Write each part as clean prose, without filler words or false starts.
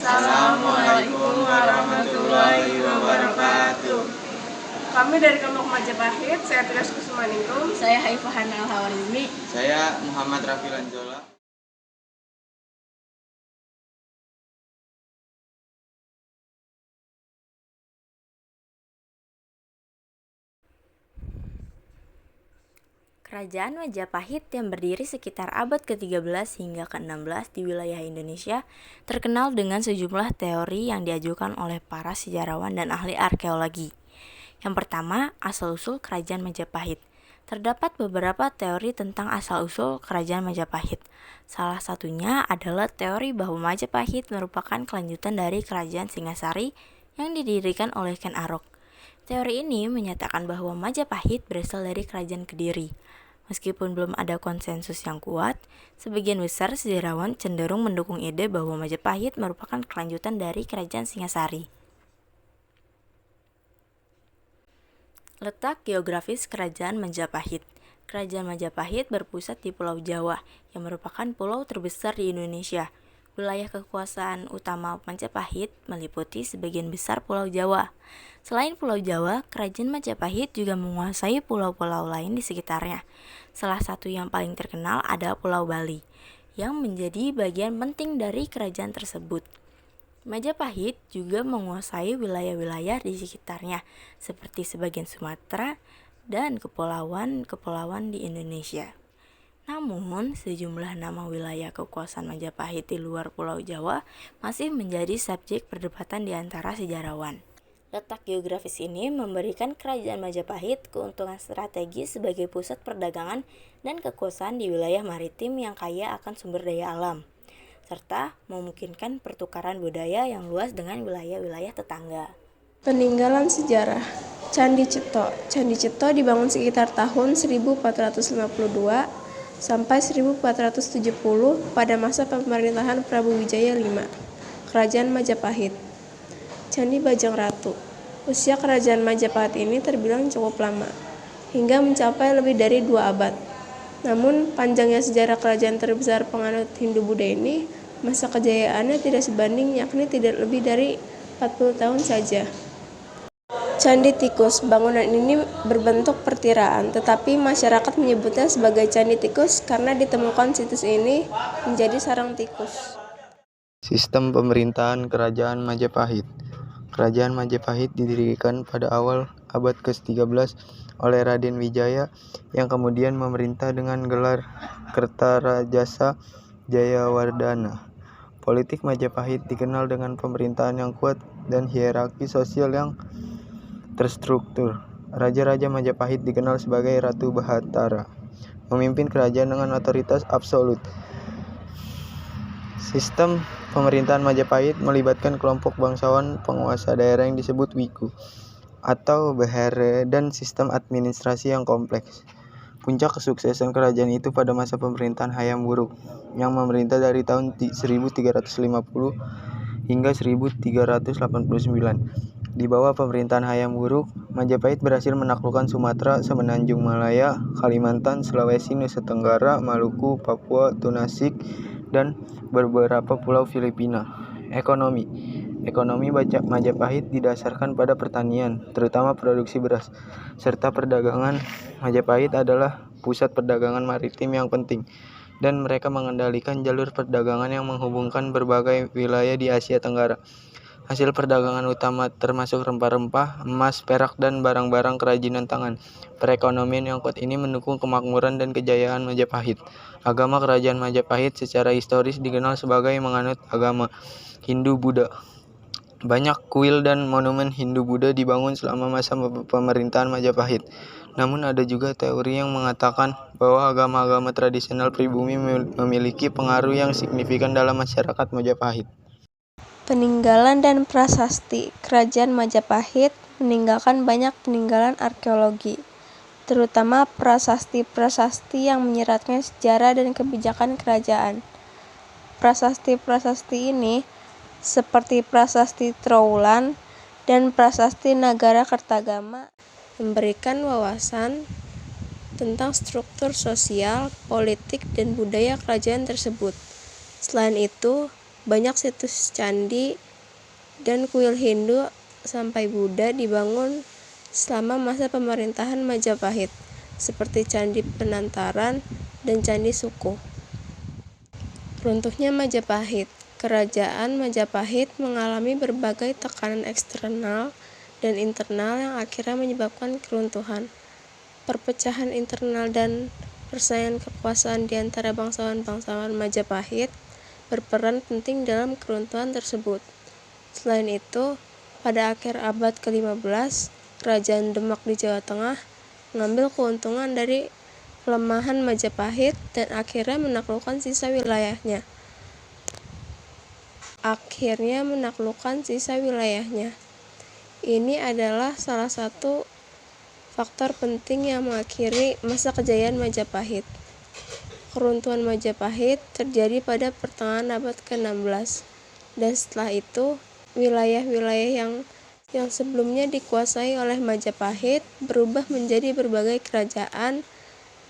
Assalamualaikum warahmatullahi wabarakatuh. Kami dari kelompok Majapahit, saya Tiras Kusumaningrum. Saya Haifah Hanal Hawarizmi. Saya Muhammad Rafi Lanjola. Kerajaan Majapahit yang berdiri sekitar abad ke-13 hingga ke-16 di wilayah Indonesia terkenal dengan sejumlah teori yang diajukan oleh para sejarawan dan ahli arkeologi. Yang pertama, asal-usul Kerajaan Majapahit. Terdapat beberapa teori tentang asal-usul Kerajaan Majapahit. Salah satunya adalah teori bahwa Majapahit merupakan kelanjutan dari Kerajaan Singasari yang didirikan oleh Ken Arok. Teori ini menyatakan bahwa Majapahit berasal dari Kerajaan Kediri. Meskipun belum ada konsensus yang kuat, sebagian besar sejarawan cenderung mendukung ide bahwa Majapahit merupakan kelanjutan dari Kerajaan Singasari. Letak geografis Kerajaan Majapahit. Kerajaan Majapahit berpusat di Pulau Jawa, yang merupakan pulau terbesar di Indonesia. Wilayah kekuasaan utama Majapahit meliputi sebagian besar Pulau Jawa. Selain Pulau Jawa, Kerajaan Majapahit juga menguasai pulau-pulau lain di sekitarnya. Salah satu yang paling terkenal adalah Pulau Bali, yang menjadi bagian penting dari kerajaan tersebut. Majapahit juga menguasai wilayah-wilayah di sekitarnya, seperti sebagian Sumatera dan kepulauan-kepulauan di Indonesia. Namun, sejumlah nama wilayah kekuasaan Majapahit di luar Pulau Jawa masih menjadi subjek perdebatan di antara sejarawan. Letak geografis ini memberikan Kerajaan Majapahit keuntungan strategis sebagai pusat perdagangan dan kekuasaan di wilayah maritim yang kaya akan sumber daya alam, serta memungkinkan pertukaran budaya yang luas dengan wilayah-wilayah tetangga. Peninggalan sejarah Candi Ceto. Candi Ceto dibangun sekitar tahun 1452 sampai 1470 pada masa pemerintahan Prabu Wijaya V, Kerajaan Majapahit. Candi Bajang Ratu. Usia Kerajaan Majapahit ini terbilang cukup lama, hingga mencapai lebih dari 2 abad. Namun, panjangnya sejarah kerajaan terbesar penganut Hindu-Buddha ini, masa kejayaannya tidak sebanding, yakni tidak lebih dari 40 tahun saja. Candi Tikus. Bangunan ini berbentuk pertiraan, tetapi masyarakat menyebutnya sebagai Candi Tikus karena ditemukan situs ini menjadi sarang tikus. Sistem pemerintahan Kerajaan Majapahit. Kerajaan Majapahit didirikan pada awal abad ke-13 oleh Raden Wijaya yang kemudian memerintah dengan gelar Kertarajasa Jayawardhana. Politik Majapahit dikenal dengan pemerintahan yang kuat dan hierarki sosial yang terstruktur. Raja-raja Majapahit dikenal sebagai Ratu Bahatara, memimpin kerajaan dengan otoritas absolut. Sistem pemerintahan Majapahit melibatkan kelompok bangsawan penguasa daerah yang disebut Wiku atau Behere dan sistem administrasi yang kompleks. Puncak kesuksesan kerajaan itu pada masa pemerintahan Hayam Wuruk yang memerintah dari tahun 1350 hingga 1389. Di bawah pemerintahan Hayam Wuruk, Majapahit berhasil menaklukkan Sumatera, Semenanjung Malaya, Kalimantan, Sulawesi, Nusa Tenggara, Maluku, Papua, Tunasik, dan beberapa pulau Filipina. Ekonomi Majapahit didasarkan pada pertanian, terutama produksi beras, serta perdagangan. Majapahit adalah pusat perdagangan maritim yang penting, dan mereka mengendalikan jalur perdagangan yang menghubungkan berbagai wilayah di Asia Tenggara. Hasil perdagangan utama termasuk rempah-rempah, emas, perak, dan barang-barang kerajinan tangan. Perekonomian yang kuat ini mendukung kemakmuran dan kejayaan Majapahit. Agama Kerajaan Majapahit secara historis dikenal sebagai menganut agama Hindu-Buddha. Banyak kuil dan monumen Hindu-Buddha dibangun selama masa pemerintahan Majapahit. Namun ada juga teori yang mengatakan bahwa agama-agama tradisional pribumi memiliki pengaruh yang signifikan dalam masyarakat Majapahit. Peninggalan dan prasasti. Kerajaan Majapahit meninggalkan banyak peninggalan arkeologi, terutama prasasti-prasasti yang menyeratkan sejarah dan kebijakan kerajaan. Prasasti-prasasti ini seperti prasasti Trowulan dan prasasti Nagara Kertagama memberikan wawasan tentang struktur sosial, politik, dan budaya kerajaan tersebut. Selain itu, Banyak situs candi dan kuil Hindu sampai Buddha dibangun selama masa pemerintahan Majapahit, seperti Candi Penantaran dan Candi Suku. Runtuhnya Majapahit. Kerajaan Majapahit mengalami berbagai tekanan eksternal dan internal yang akhirnya menyebabkan keruntuhan. Perpecahan internal dan persaingan kekuasaan di antara bangsawan-bangsawan Majapahit berperan penting dalam keruntuhan tersebut. Selain itu, pada akhir abad ke-15, Kerajaan Demak di Jawa Tengah mengambil keuntungan dari pelemahan Majapahit dan akhirnya menaklukkan sisa wilayahnya. Ini adalah salah satu faktor penting yang mengakhiri masa kejayaan Majapahit. Keruntuhan Majapahit terjadi pada pertengahan abad ke-16, dan setelah itu wilayah-wilayah yang sebelumnya dikuasai oleh Majapahit berubah menjadi berbagai kerajaan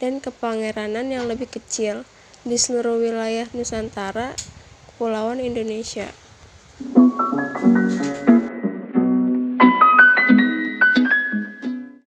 dan kepangeranan yang lebih kecil di seluruh wilayah Nusantara, Kepulauan Indonesia.